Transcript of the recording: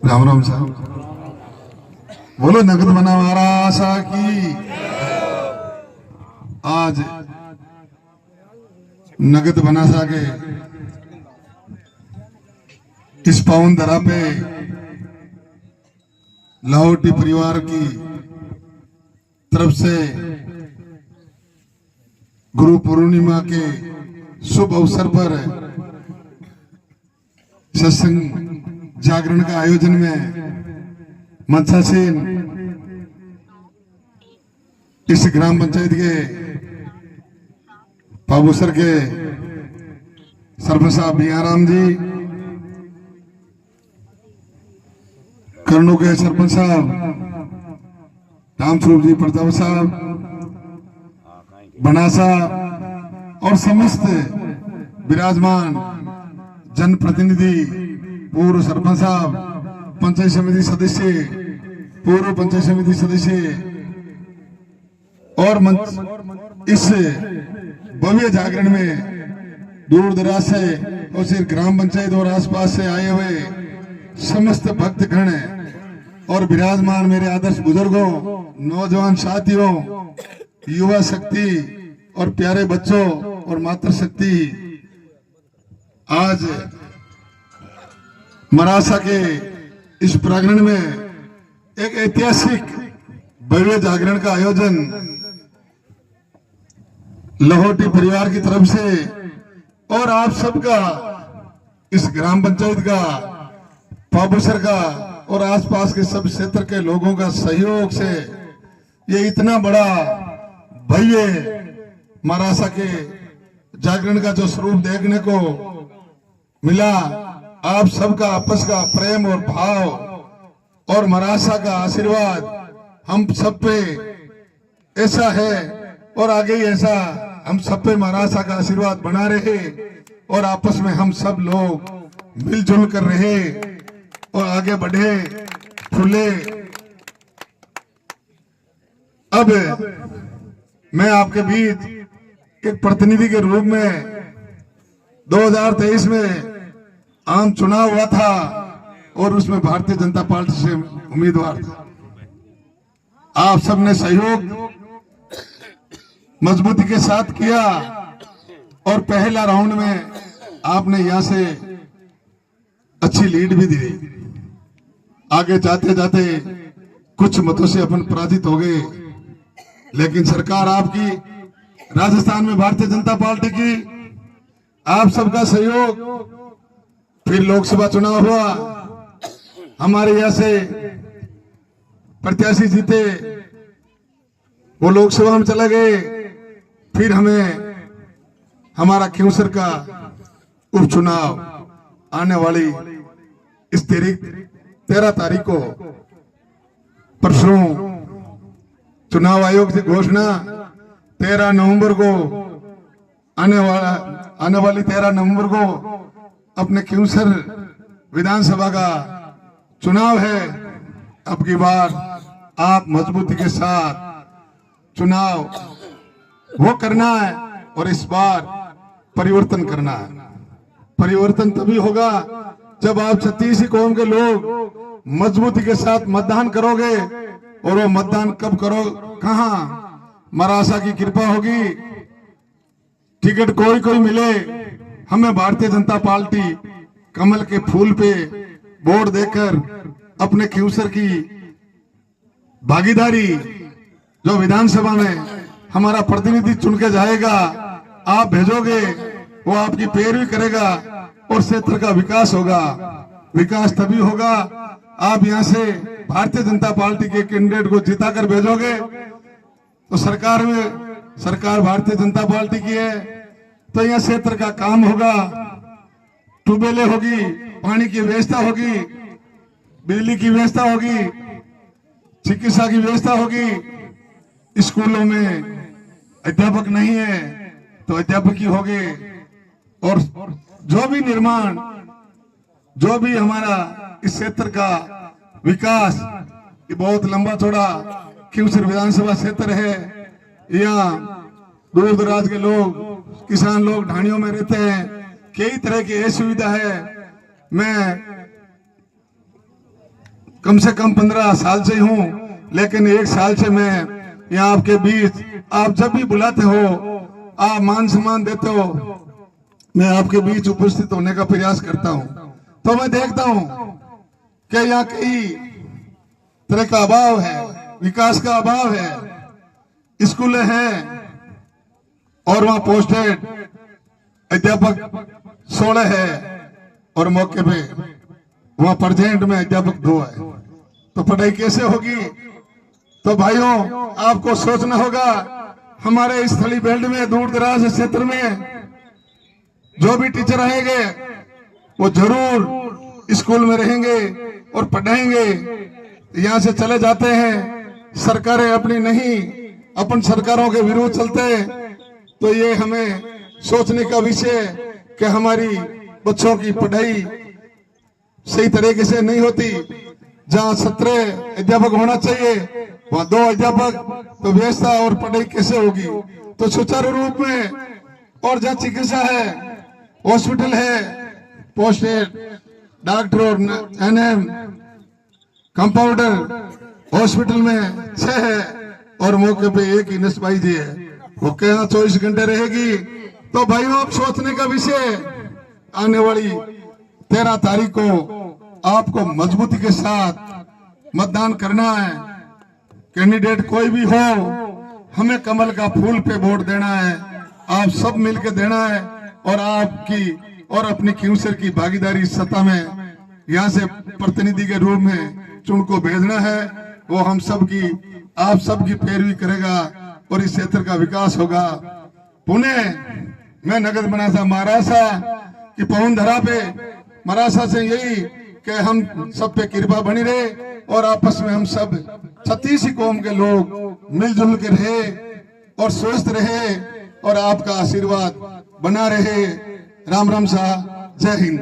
राम राम साहब, बोलो नगद बना आशा की। आज नगद बना सा के इस पावन धरा पे लाहौटी परिवार की तरफ से गुरु पूर्णिमा के शुभ अवसर पर सत्संग जागरण का आयोजन में मंचासीन इस ग्राम पंचायत के पाबूसर के सरपंच साहब बियाराम जी, कर्नू के सरपंच साहब रामस्वरूप जी प्रताप साहब, बनासा और समस्त विराजमान जनप्रतिनिधि, पूर्व सरपंच साहब, पंचायत समिति सदस्य, पूर्व पंचायत समिति सदस्य और इस भव्य जागरण में दूर दराज से और सिर्फ ग्राम पंचायत और आसपास से आए हुए समस्त भक्तगण और विराजमान मेरे आदर्श बुजुर्गों, नौजवान साथियों, युवा शक्ति और प्यारे बच्चों और मातृशक्ति, आज मरासा के इस प्रांगण में एक ऐतिहासिक भव्य जागरण का आयोजन लाहौटी परिवार की तरफ से और आप सबका, इस ग्राम पंचायत का, पाबूसर का और आसपास के सब क्षेत्र के लोगों का सहयोग से ये इतना बड़ा भव्य मरासा के जागरण का जो स्वरूप देखने को मिला, आप सबका आपस का प्रेम और भाव और मरासा का आशीर्वाद हम सब पे ऐसा है और आगे ही ऐसा हम सब पे मरासा का आशीर्वाद बना रहे और आपस में हम सब लोग मिलजुल कर रहे और आगे बढ़े फूले। अब मैं आपके बीच एक प्रतिनिधि के रूप में 2023 में आम चुनाव हुआ था और उसमें भारतीय जनता पार्टी से उम्मीदवार था। आप सबने सहयोग मजबूती के साथ किया और पहला राउंड में आपने यहां से अच्छी लीड भी दी। आगे जाते जाते कुछ मतों से अपन पराजित हो गए, लेकिन सरकार आपकी, राजस्थान में भारतीय जनता पार्टी की, आप सबका सहयोग, फिर लोकसभा चुनाव हुआ, हमारे यहां से प्रत्याशी जीते, वो लोकसभा में चले गए, फिर हमें हमारा क्यूसर का उपचुनाव आने वाली इस 13 तारीख को, परसों चुनाव आयोग की घोषणा 13 नवंबर को आने वाली 13 नवंबर को अपने क्यूसर विधानसभा का चुनाव है। अब की बार आप मजबूती के साथ चुनाव वो करना है और इस बार परिवर्तन करना है। परिवर्तन तभी होगा जब आप 36 कौम के लोग मजबूती के साथ मतदान करोगे। और वो मतदान कब करो, कहां? मरासा की कृपा होगी, टिकट कोई कोई मिले, हमें भारतीय जनता पार्टी कमल के फूल पे वोट देकर अपने क्यूसर की भागीदारी, जो विधानसभा में हमारा प्रतिनिधि चुन के जाएगा, आप भेजोगे, वो आपकी पैरवी करेगा और क्षेत्र का विकास होगा। विकास तभी होगा आप यहां से भारतीय जनता पार्टी के कैंडिडेट को जिताकर भेजोगे तो सरकार भारतीय जनता पार्टी की है, तो यहाँ क्षेत्र का काम होगा, ट्यूबवेलें होगी, पानी की व्यवस्था होगी, बिजली की व्यवस्था होगी, चिकित्सा की व्यवस्था होगी। स्कूलों में अध्यापक नहीं है तो अध्यापक ही होंगे, और जो भी निर्माण, जो भी हमारा इस क्षेत्र का विकास, ये बहुत लंबा चौड़ा क्यूसर विधानसभा क्षेत्र है। यहाँ दूर दराज के लोग, किसान लोग ढाणियों में रहते हैं, कई तरह की सुविधा है। मैं कम से कम 15 साल से हूँ, लेकिन 1 साल से मैं यहाँ आपके बीच, आप जब भी बुलाते हो, आप मान सम्मान देते हो, मैं आपके बीच उपस्थित होने का प्रयास करता हूँ। तो मैं देखता हूँ कि यहाँ कई तरह का अभाव है, विकास का अभाव है, स्कूल हैं और वहां पोस्टेड अध्यापक 16 है और मौके पे वहां प्रेजेंट में अध्यापक 2 है, तो पढ़ाई कैसे होगी? तो भाइयों, आपको सोचना होगा, हमारे इस स्थलीय बेल्ट में, दूर दराज क्षेत्र में जो भी टीचर आएंगे वो जरूर स्कूल में रहेंगे और पढ़ाएंगे। यहाँ से चले जाते हैं, सरकारें अपनी नहीं, अपन सरकारों के विरुद्ध चलते, तो ये हमें सोचने का विषय कि हमारी बच्चों की पढ़ाई सही तरीके से नहीं होती। जहाँ 17 अध्यापक होना चाहिए वहाँ 2 अध्यापक, तो व्यवस्था और पढ़ाई कैसे होगी? तो सुचारू रूप में, और जहाँ चिकित्सा है, हॉस्पिटल है, पोस्टेड डॉक्टर और एनएम, कंपाउंडर हॉस्पिटल में 6 है और मौके पे 1 ही नसबाई जी है, वो क्या 24 घंटे रहेगी? तो भाइयों, आप सोचने का विषय, आने वाली 13 तारीख को आपको मजबूती के साथ मतदान करना है। कैंडिडेट कोई भी हो, हमें कमल का फूल पे वोट देना है, आप सब मिलकर देना है, और आपकी और अपनी क्यूसर की भागीदारी सत्ता में यहाँ से प्रतिनिधि के रूप में चुन को भेजना है। वो हम सब की, आप सबकी पैरवी करेगा और इस क्षेत्र का विकास होगा। पुणे में नगद बना था महाराष्ट्र की पवन धरा पे, महाराष्ट्र से यही कि हम सब पे कृपा बनी रहे और आपस में हम सब 36 कौम के लोग मिलजुल के रहे और स्वस्थ रहे और आपका आशीर्वाद बना रहे। राम राम सा, जय हिंद।